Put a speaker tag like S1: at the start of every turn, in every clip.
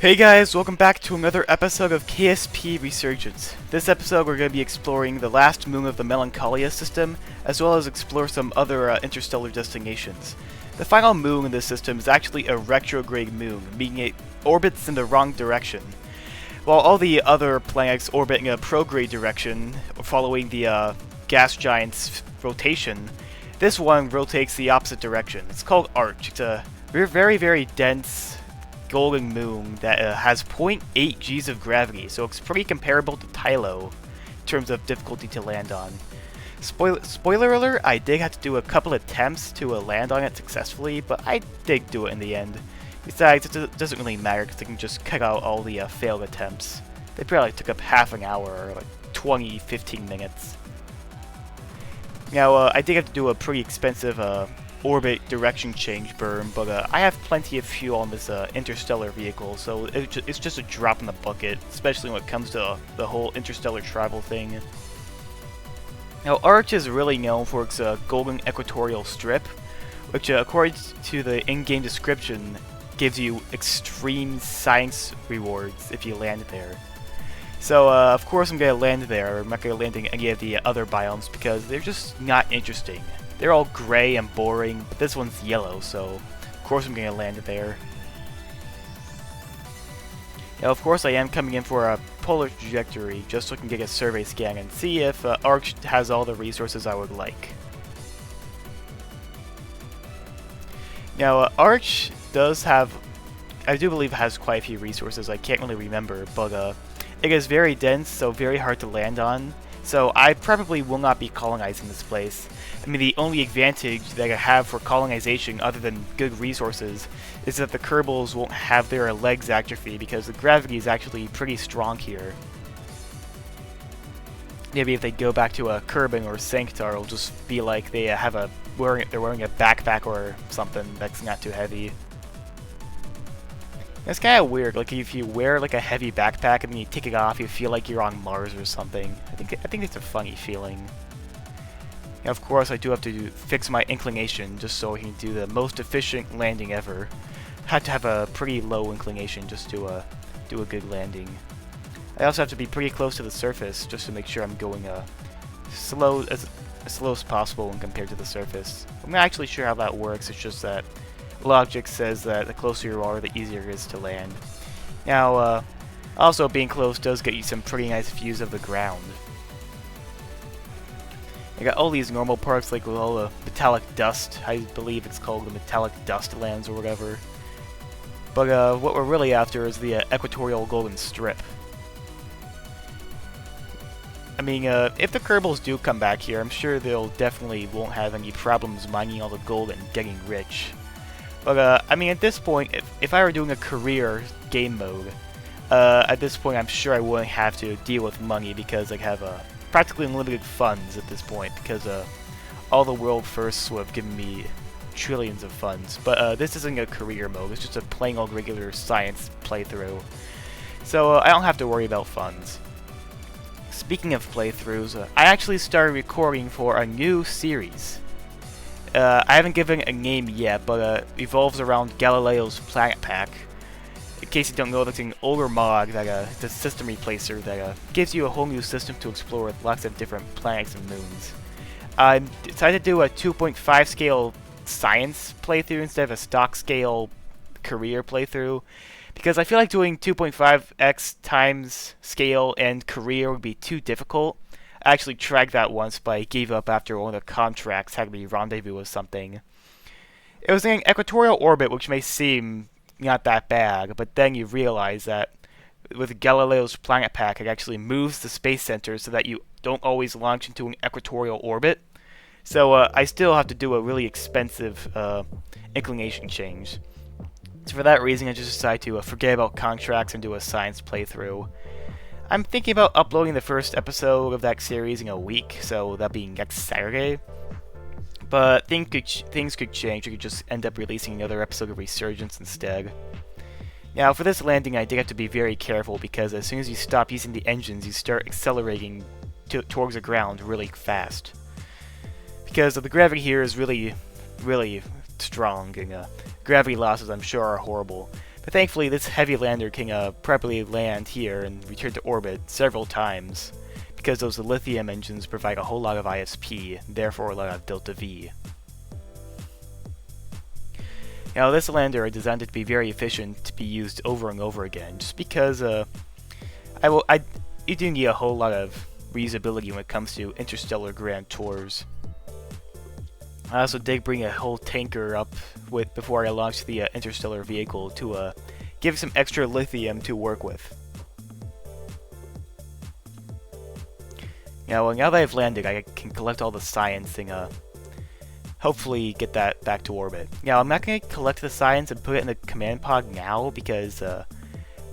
S1: Hey guys, welcome back to another episode of KSP Resurgence. This episode we're going to be exploring the last moon of the Melancholia system, as well as explore some other interstellar destinations. The final moon in this system is actually a retrograde moon, meaning it orbits in the wrong direction. While all the other planets orbit in a prograde direction, following the gas giant's rotation, this one rotates the opposite direction. It's called Arch. It's a very, very dense golden moon that has 0.8 Gs of gravity, so it's pretty comparable to Tylo in terms of difficulty to land on. Spoiler alert, I did have to do a couple attempts to land on it successfully, but I did do it in the end. Besides, it doesn't really matter because I can just cut out all the failed attempts. They probably took up half an hour, or like 15 minutes. Now, I did have to do a pretty expensive orbit direction change burn, but I have plenty of fuel on this interstellar vehicle, so it's just a drop in the bucket, especially when it comes to the whole interstellar travel thing. Now, Arch is really known for its golden equatorial strip, which according to the in-game description gives you extreme science rewards if you land there. So of course I'm going to land there. I'm not going to land in any of the other biomes because they're just not interesting. They're all gray and boring, but this one's yellow, so of course I'm going to land there. Now, of course I am coming in for a polar trajectory, just so I can get a survey scan and see if Arch has all the resources I would like. Now, Arch does have, I do believe it has quite a few resources, I can't really remember, but it is very dense, so very hard to land on. So I probably will not be colonizing this place. I mean, the only advantage that I have for colonization other than good resources is that the Kerbals won't have their legs atrophy because the gravity is actually pretty strong here. Maybe if they go back to a Kerbin or Sanctar, it'll just be like they have they're wearing a backpack or something that's not too heavy. It's kind of weird, like if you wear like a heavy backpack and then you take it off, you feel like you're on Mars or something. I think it's a funny feeling. Now, of course, I do have to fix my inclination just so I can do the most efficient landing ever. Had to have a pretty low inclination just to do a good landing. I also have to be pretty close to the surface just to make sure I'm going as slow as possible when compared to the surface. I'm not actually sure how that works. It's just that logic says that the closer you are, the easier it is to land. Now, also being close does get you some pretty nice views of the ground. I got all these normal parts, like with all the metallic dust. I believe it's called the metallic dust lands or whatever. But what we're really after is the equatorial golden strip. I mean, if the Kerbals do come back here, I'm sure they'll definitely won't have any problems mining all the gold and getting rich. But, I mean, at this point, if I were doing a career game mode, at this point I'm sure I wouldn't have to deal with money because I have practically unlimited funds at this point because all the world firsts would have given me trillions of funds. But this isn't a career mode, it's just a plain old regular science playthrough. So I don't have to worry about funds. Speaking of playthroughs, I actually started recording for a new series. I haven't given it a name yet, but it revolves around Galileo's Planet Pack. In case you don't know, that's an older mod that it's a system replacer that gives you a whole new system to explore with lots of different planets and moons. I decided to do a 2.5 scale science playthrough instead of a stock scale career playthrough, because I feel like doing 2.5x times scale and career would be too difficult. I actually tried that once, but I gave up after one of the contracts had me rendezvous with something. It was in an equatorial orbit, which may seem not that bad, but then you realize that with Galileo's Planet Pack, it actually moves the space center so that you don't always launch into an equatorial orbit. So I still have to do a really expensive inclination change. So for that reason, I just decided to forget about contracts and do a science playthrough. I'm thinking about uploading the first episode of that series in a week, so that being next Saturday. But things could change. We could just end up releasing another episode of Resurgence instead. Now, for this landing, I did have to be very careful because as soon as you stop using the engines, you start accelerating towards the ground really fast. Because the gravity here is really strong, and gravity losses, I'm sure, are horrible. But thankfully, this heavy lander can properly land here and return to orbit several times, because those lithium engines provide a whole lot of ISP, therefore a lot of delta V. Now, this lander is designed to be very efficient to be used over and over again, just because you do need a whole lot of reusability when it comes to interstellar grand tours. I also did bring a whole tanker up before I launched the interstellar vehicle to give some extra lithium to work with. Now that I've landed, I can collect all the science and hopefully get that back to orbit. Now, I'm not going to collect the science and put it in the command pod now because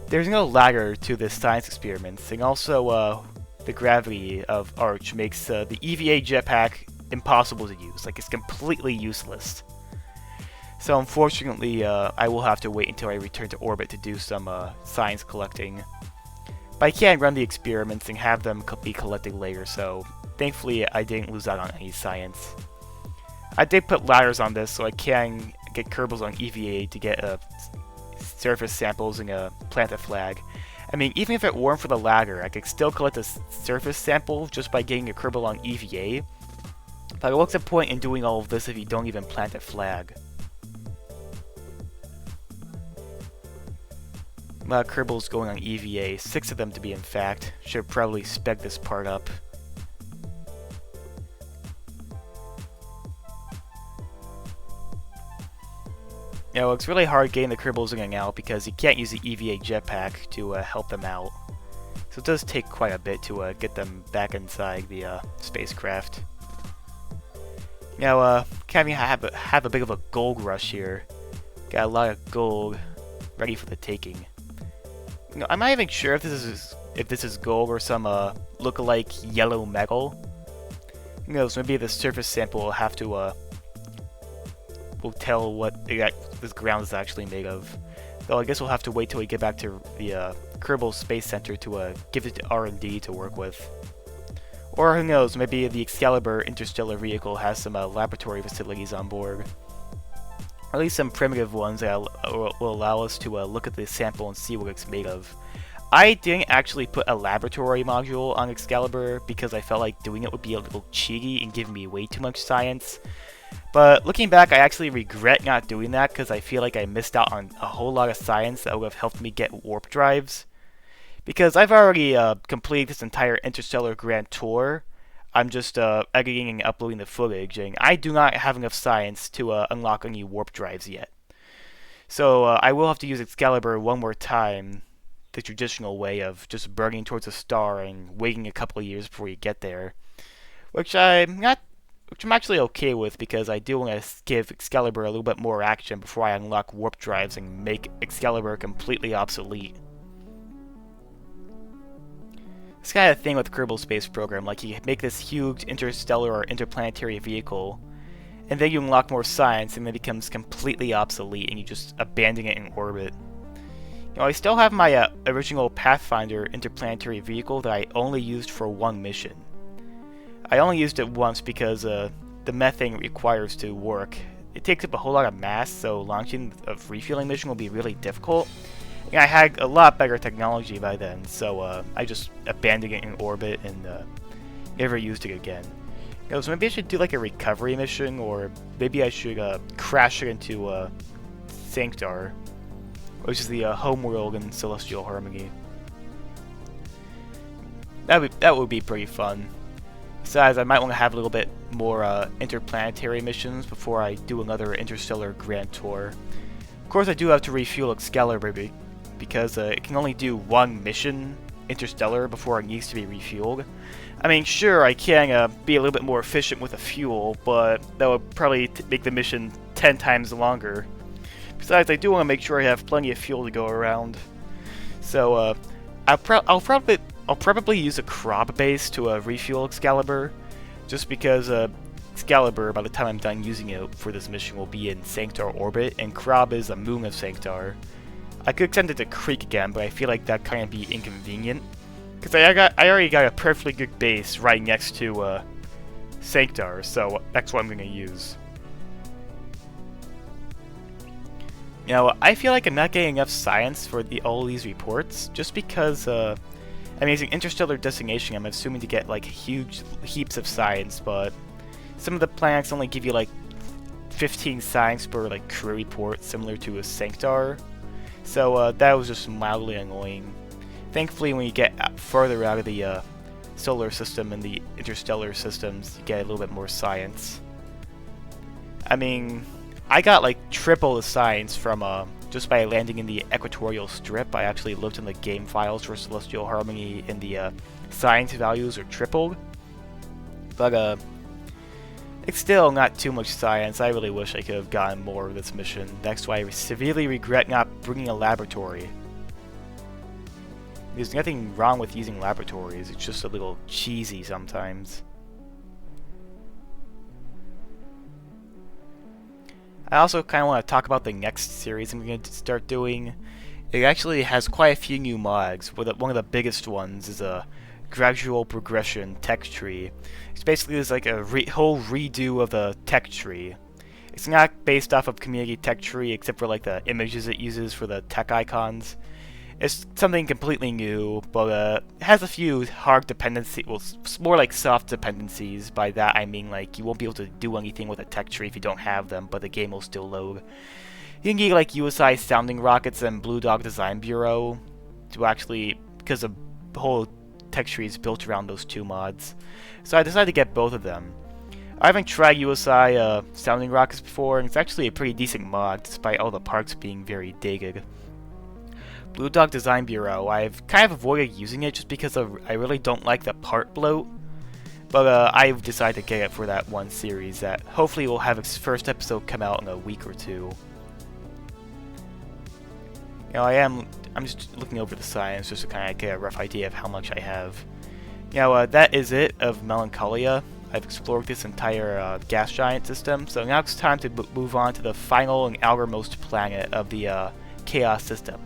S1: there's no ladder to this science experiments, and also the gravity of Arch makes the EVA jetpack impossible to use. Like, it's completely useless. So unfortunately, I will have to wait until I return to orbit to do some science collecting. But I can run the experiments and have them be collected later, so thankfully I didn't lose out on any science. I did put ladders on this so I can get Kerbals on EVA to get surface samples and plant a flag. I mean, even if it weren't for the ladder, I could still collect a surface sample just by getting a Kerbal on EVA. But what's the point in doing all of this if you don't even plant a flag? A lot of Kerbals going on EVA, 6 of them to be in fact. Should probably spec this part up. You know, it's really hard getting the Kerbals in and out because you can't use the EVA jetpack to help them out. So it does take quite a bit to get them back inside the spacecraft. Now, kind of have a bit of a gold rush here. Got a lot of gold ready for the taking. You know, I'm not even sure if this is gold or some look-alike yellow metal. Who knows? Maybe the surface sample will have to will tell what this ground is actually made of. Though I guess we'll have to wait till we get back to the Kerbal Space Center to give it to R&D to work with. Or who knows, maybe the Excalibur interstellar vehicle has some laboratory facilities on board. Or at least some primitive ones that will allow us to look at the sample and see what it's made of. I didn't actually put a laboratory module on Excalibur because I felt like doing it would be a little cheaty and give me way too much science. But looking back, I actually regret not doing that because I feel like I missed out on a whole lot of science that would have helped me get warp drives. Because I've already completed this entire interstellar grand tour. I'm just editing and uploading the footage, and I do not have enough science to unlock any warp drives yet. So I will have to use Excalibur one more time, the traditional way of just burning towards a star and waiting a couple of years before you get there. Which I'm actually okay with because I do want to give Excalibur a little bit more action before I unlock warp drives and make Excalibur completely obsolete. It's kind of thing with the Kerbal Space Program, like you make this huge interstellar or interplanetary vehicle, and then you unlock more science and it becomes completely obsolete and you just abandon it in orbit. You know, I still have my original Pathfinder interplanetary vehicle that I only used for one mission. I only used it once because the methane it requires to work. It takes up a whole lot of mass, so launching a refueling mission will be really difficult. And I had a lot better technology by then, so I just abandoned it in orbit and never used it again. You know, so maybe I should do like a recovery mission, or maybe I should crash it into Sanctar, which is the homeworld in Celestial Harmony. That would be pretty fun. Besides, I might want to have a little bit more interplanetary missions before I do another interstellar grand tour. Of course, I do have to refuel Excalibur because it can only do one mission interstellar before it needs to be refueled. I mean, sure, I can be a little bit more efficient with the fuel, but that would probably make the mission 10 times longer. Besides, I do want to make sure I have plenty of fuel to go around. So, I'll probably use a Krob base to refuel Excalibur, just because Excalibur, by the time I'm done using it for this mission, will be in Sanctar orbit, and Krob is a moon of Sanctar. I could send it to Creek again, but I feel like that kind of be inconvenient, because I already got a perfectly good base right next to Sanctar, so that's what I'm going to use. You know, I feel like I'm not getting enough science for all these reports, just because, I mean, as an interstellar destination, I'm assuming to get, like, huge heaps of science, but some of the planets only give you, like, 15 science per, like, crew report, similar to a Sanctar. So, that was just mildly annoying. Thankfully, when you get further out of the, solar system and the interstellar systems, you get a little bit more science. I mean, I got like triple the science from just by landing in the equatorial strip. I actually looked in the game files for Celestial Harmony, and the science values are tripled. But it's still not too much science. I really wish I could have gotten more of this mission. That's why I severely regret not bringing a laboratory. There's nothing wrong with using laboratories, it's just a little cheesy sometimes. I also kind of want to talk about the next series I'm going to start doing. It actually has quite a few new mods. One of the biggest ones is a gradual progression tech tree. It's basically like a whole redo of the tech tree. It's not based off of community tech tree except for like the images it uses for the tech icons. It's something completely new, but it has a few hard dependencies, well, more like soft dependencies. By that I mean like you won't be able to do anything with a tech tree if you don't have them, but the game will still load. You can get like USI sounding rockets and Blue Dog Design Bureau to actually, because the whole tech tree is built around those two mods. So I decided to get both of them. I haven't tried USI sounding rockets before, and it's actually a pretty decent mod despite all the parts being very dated. Blue Dog Design Bureau, I've kind of avoided using it just because I really don't like the part bloat, but I've decided to get it for that one series that hopefully will have its first episode come out in a week or two. You know, I'm just looking over the science just to kind of get a rough idea of how much I have. You know, that is it of Melancholia. I've explored this entire gas giant system, so now it's time to move on to the final and outermost planet of the Chaos system.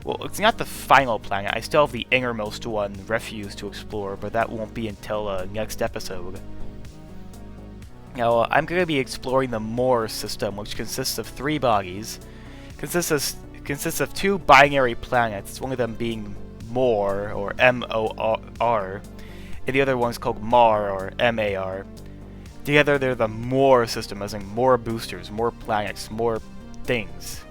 S1: Well, it's not the final planet. I still have the innermost one, Refuse, to explore, but that won't be until next episode. Now, I'm going to be exploring the Mor system, which consists of 3 bodies. Consists of 2 binary planets, one of them being Mor, or M-O-R, and the other one's called Mar, or M-A-R. Together, they're the Mor system, as in more boosters, more planets, more things.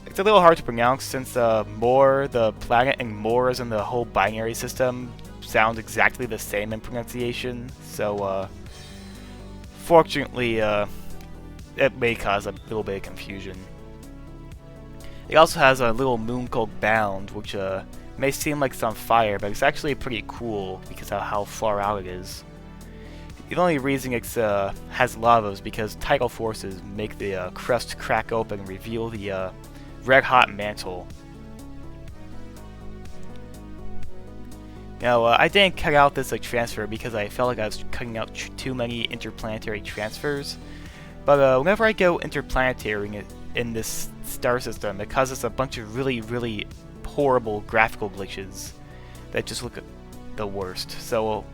S1: It's a little hard to pronounce since Mor, the planet, and Mor as in the whole binary system sound exactly the same in pronunciation, so fortunately it may cause a little bit of confusion. It also has a little moon called Bound, which may seem like it's on fire, but it's actually pretty cool because of how far out it is. The only reason it has lava is because tidal forces make the crust crack open and reveal the red-hot mantle. Now, I didn't cut out this transfer because I felt like I was cutting out too many interplanetary transfers. But whenever I go interplanetary in this star system, it causes a bunch of really, really horrible graphical glitches that just look the worst. So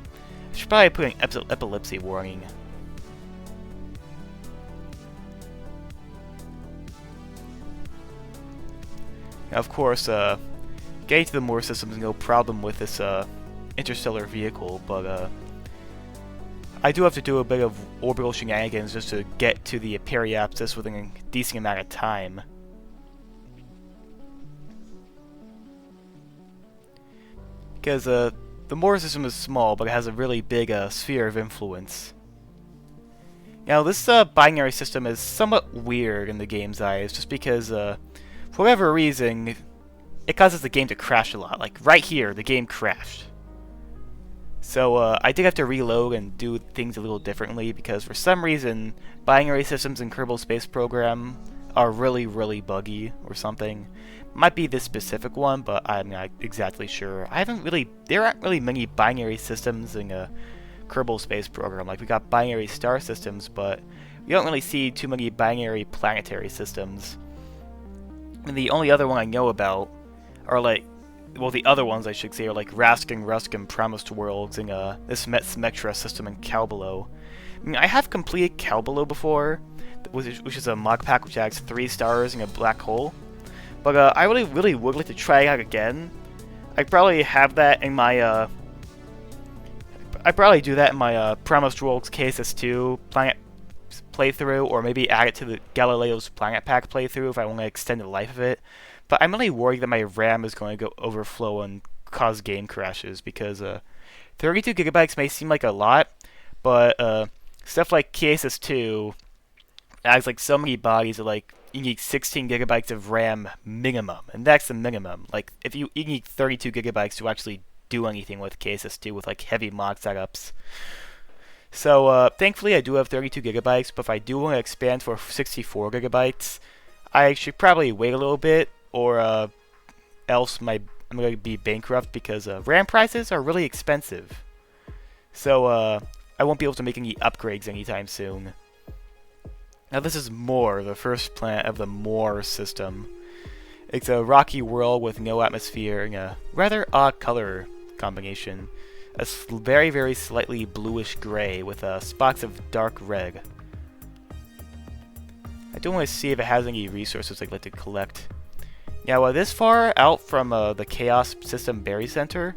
S1: I should probably put an epilepsy warning. Now, of course, getting to the Mor system is no problem with this interstellar vehicle, but I do have to do a bit of orbital shenanigans just to get to the periapsis within a decent amount of time. Because the Mor system is small, but it has a really big sphere of influence. Now, this binary system is somewhat weird in the game's eyes, just because for whatever reason, it causes the game to crash a lot. Like, right here, the game crashed. So, I did have to reload and do things a little differently, because for some reason, binary systems in Kerbal Space Program are really, really buggy, or something. Might be this specific one, but I'm not exactly sure. There aren't really many binary systems in a Kerbal Space Program. Like, we got binary star systems, but we don't really see too many binary planetary systems. And the only other one I know about are like, well, the other ones I should say are like Raskin, Ruskin, Promised Worlds, and this Met Smectra system in Calbalo. I mean, I have completed Calbalo before. which is a mod pack which adds 3 stars in a black hole. But I really would like to try it out again. I'd probably have that in my I'd probably do that in my Promised Worlds KSS2 planet playthrough, or maybe add it to the Galileo's Planet Pack playthrough if I want to extend the life of it. But I'm really worried that my RAM is going to go overflow and cause game crashes, because 32 gigabytes may seem like a lot, but stuff like KSS2 adds like so many bodies that like you need 16 gigabytes of RAM minimum, and that's the minimum. Like if you need 32 gigabytes to actually do anything with KSS2 with like heavy mod setups. So thankfully I do have 32 gigabytes, but if I do want to expand for 64 gigabytes, I should probably wait a little bit, or else I'm going to be bankrupt, because RAM prices are really expensive. So I won't be able to make any upgrades anytime soon. Now this is Mor, the first planet of the Mor system. It's a rocky world with no atmosphere and a rather odd color combination. A very slightly bluish gray with spots of dark red. I do want to see if it has any resources I'd like to collect. Now this far out from the Chaos System Berry Center,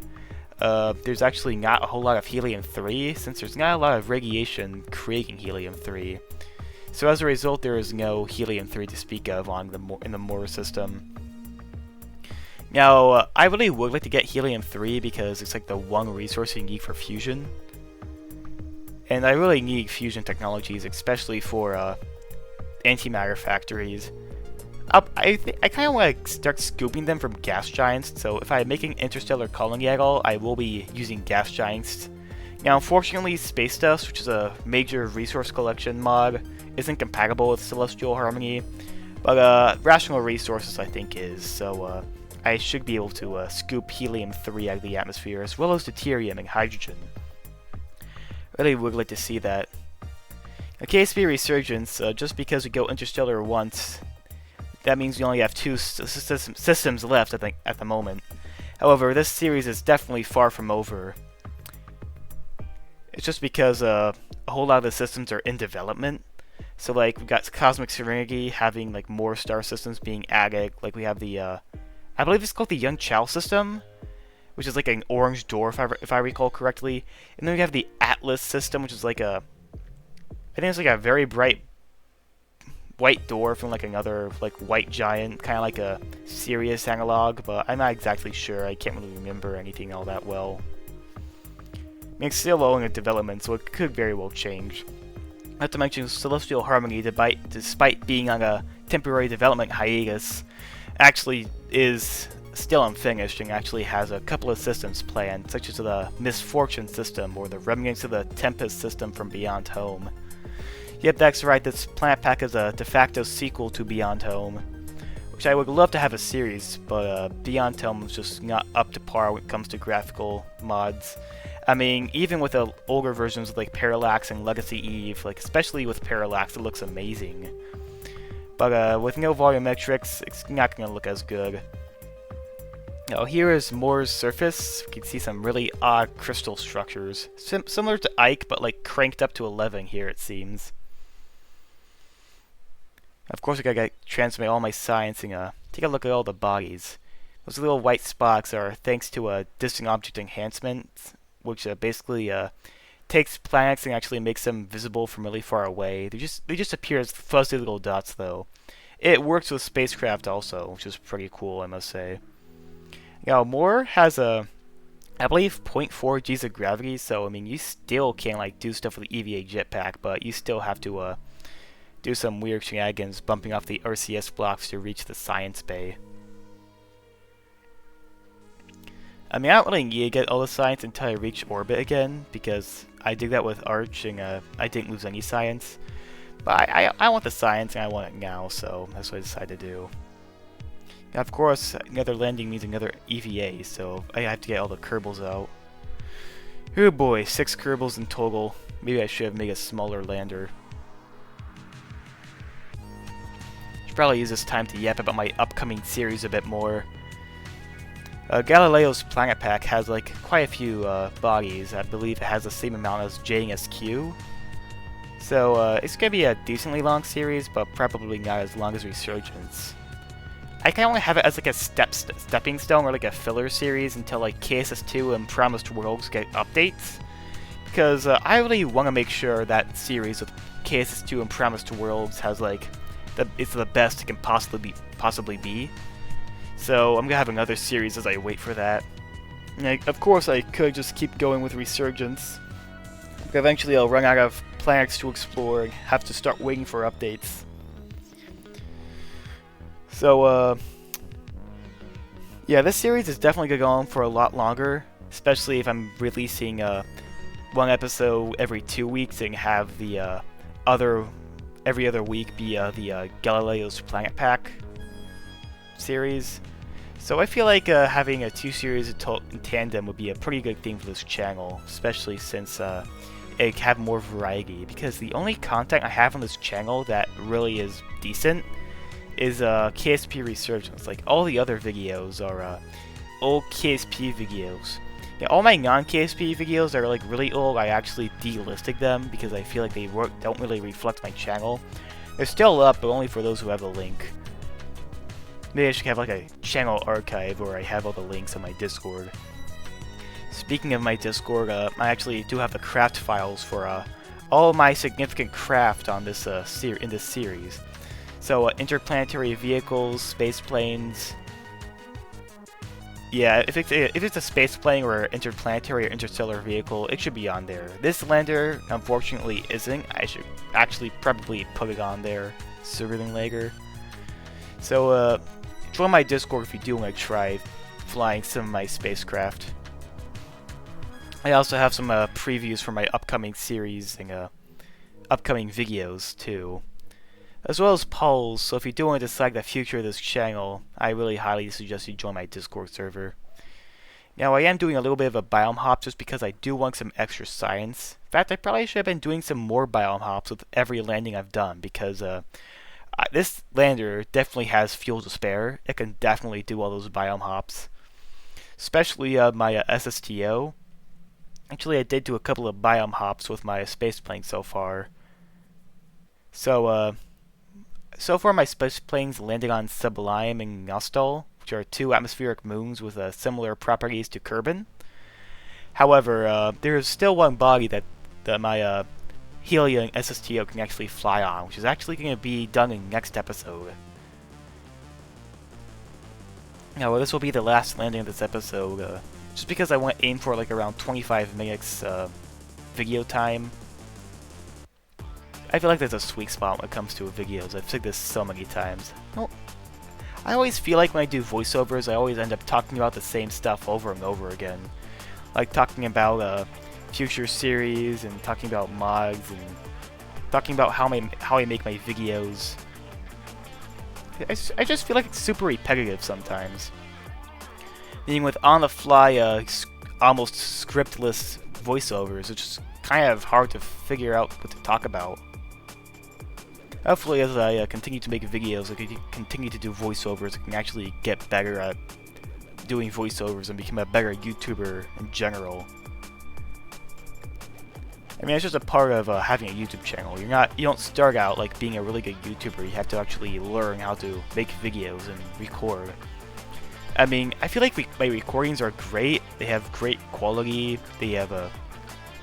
S1: there's actually not a whole lot of helium-3, since there's not a lot of radiation creating helium-3. So as a result, there is no helium-3 to speak of in the Mor system. Now, I really would like to get helium-3 because it's like the one resource you need for fusion. And I really need fusion technologies, especially for antimatter factories. I kind of want to start scooping them from gas giants, so if I'm making interstellar colony at all, I will be using gas giants. Now, unfortunately, Space Dust, which is a major resource collection mod, isn't compatible with Celestial Harmony, but Rational Resources I think is, so I should be able to scoop helium-3 out of the atmosphere, as well as deuterium and hydrogen. Really would like to see that. A KSP Resurgence, just because we go interstellar once, that means we only have 2 systems left at the moment. However, this series is definitely far from over. It's just because a whole lot of the systems are in development. So like, we've got Cosmic Serenity having like more star systems being added. Like we have the, I believe it's called the Young Chow system, which is like an orange door if I recall correctly. And then we have the Atlas system, which is like I think it's like a very bright white door from like another like white giant, kind of like a Sirius analog, but I'm not exactly sure. I can't really remember anything all that well. I mean, it's still low in development, so it could very well change. Not to mention, Celestial Harmony, despite being on a temporary development hiatus, actually is still unfinished and actually has a couple of systems planned, such as the Misfortune system or the remnants of the Tempest system from Beyond Home. Yep, that's right, this planet pack is a de facto sequel to Beyond Home, which I would love to have a series, but Beyond Home is just not up to par when it comes to graphical mods. I mean, even with the older versions like Parallax and Legacy Eve, like especially with Parallax, it looks amazing. But with no volumetrics, it's not going to look as good. Now here is Mor's surface. You can see some really odd crystal structures, similar to Ike, but like cranked up to 11 here it seems. Of course, I gotta transmit all my science and take a look at all the bodies. Those little white spots are thanks to a distant object enhancement, which basically takes planets and actually makes them visible from really far away. They just appear as fuzzy little dots, though. It works with spacecraft also, which is pretty cool, I must say. Now, Mor has I believe 0.4 G's of gravity, so I mean, you still can't like do stuff with the EVA jetpack, but you still have to do some weird shenanigans, bumping off the RCS blocks to reach the science bay. I mean, I don't really need to get all the science until I reach orbit again, because I did that with Arch and I didn't lose any science. But I want the science and I want it now, so that's what I decided to do. Now, of course, another landing means another EVA, so I have to get all the Kerbals out. Oh boy, 6 Kerbals in total. Maybe I should have made a smaller lander. Should probably use this time to yap about my upcoming series a bit more. Galileo's Planet Pack has like quite a few bodies. I believe it has the same amount as J and SQ. So it's gonna be a decently long series, but probably not as long as Resurgence. I kind of want to have it as like a stepping stone or like a filler series until like KSS2 and Promised Worlds get updates. Because I really want to make sure that series of KSS2 and Promised Worlds has like it's the best it can possibly be. So I'm gonna have another series as I wait for that. And of course, I could just keep going with Resurgence. But eventually, I'll run out of planets to explore and have to start waiting for updates. So, yeah, this series is definitely gonna go on for a lot longer, especially if I'm releasing one episode every 2 weeks and have the every other week be the Galileo's Planet Pack series. So I feel like having a 2 series in tandem would be a pretty good thing for this channel, especially since it can have more variety, because the only content I have on this channel that really is decent is KSP Resurgence. Like, all the other videos are old KSP videos. Yeah, all my non-KSP videos that are like really old, I actually delisted them because I feel like they don't really reflect my channel. They're still up, but only for those who have a link. Maybe I should have like a channel archive where I have all the links on my Discord. Speaking of my Discord, I actually do have the craft files for all of my significant craft on this in this series. So interplanetary vehicles, space planes. Yeah, if it's a space plane or interplanetary or interstellar vehicle, it should be on there. This lander, unfortunately, isn't. I should actually probably put it on there sooner than later. So join my Discord if you do want to try flying some of my spacecraft. I also have some previews for my upcoming series and upcoming videos too, as well as polls. So if you do want to decide the future of this channel, I really highly suggest you join my Discord server. Now, I am doing a little bit of a biome hop just because I do want some extra science. In fact, I probably should have been doing some more biome hops with every landing I've done, because this lander definitely has fuel to spare. It can definitely do all those biome hops, especially my SSTO. Actually, I did do a couple of biome hops with my space plane so far. So far my space planes landed on Sublime and Nostal, which are 2 atmospheric moons with similar properties to Kerbal. However, there is still one body that my Helia and SSTO can actually fly on, which is actually going to be done in next episode. Now, this will be the last landing of this episode, just because I want to aim for like around 25 minutes video time. I feel like there's a sweet spot when it comes to videos. I've said this so many times. I always feel like when I do voiceovers, I always end up talking about the same stuff over and over again. Like talking about future series, and talking about mods, and talking about how I make my videos. I just feel like it's super repetitive sometimes. Being with on-the-fly, almost scriptless voiceovers, it's just kind of hard to figure out what to talk about. Hopefully, as I continue to make videos, I can continue to do voiceovers, I can actually get better at doing voiceovers and become a better YouTuber in general. I mean, it's just a part of having a YouTube channel. You don't start out like being a really good YouTuber. You have to actually learn how to make videos and record. I mean, I feel like my recordings are great. They have great quality. They have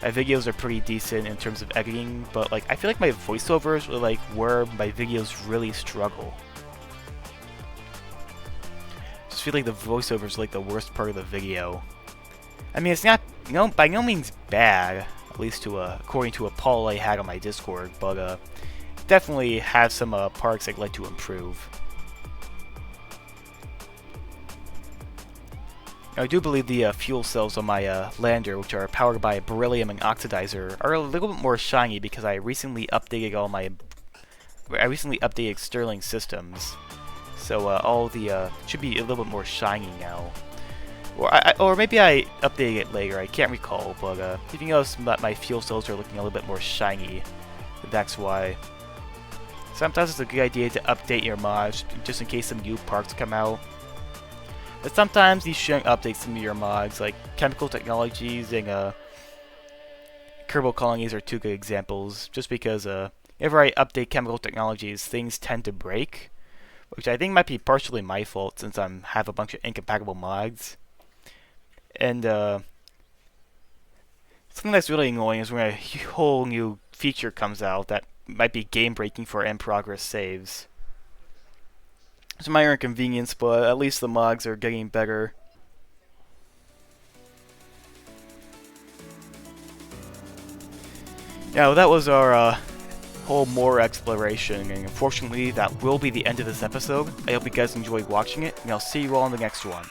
S1: my videos are pretty decent in terms of editing, but like I feel like my voiceovers are like where my videos really struggle. Just feel like the voiceovers are like the worst part of the video. I mean, it's not by no means bad, at least according to a poll I had on my Discord, but definitely have some parts I'd like to improve. I do believe the fuel cells on my lander, which are powered by beryllium and oxidizer, are a little bit more shiny because I recently updated Sterling systems, so all the should be a little bit more shiny now. Or maybe I updated it later. I can't recall, but if you notice, my fuel cells are looking a little bit more shiny. That's why. Sometimes it's a good idea to update your mods just in case some new parts come out. But sometimes you shouldn't update some of your mods, like chemical technologies and Kerbal colonies are two good examples, just because whenever I update chemical technologies, things tend to break, which I think might be partially my fault since I have a bunch of incompatible mods. And something that's really annoying is when a whole new feature comes out that might be game-breaking for in-progress saves. It's a minor inconvenience, but at least the mods are getting better. Yeah, well, that was our whole Mor exploration, and unfortunately that will be the end of this episode. I hope you guys enjoyed watching it, and I'll see you all in the next one.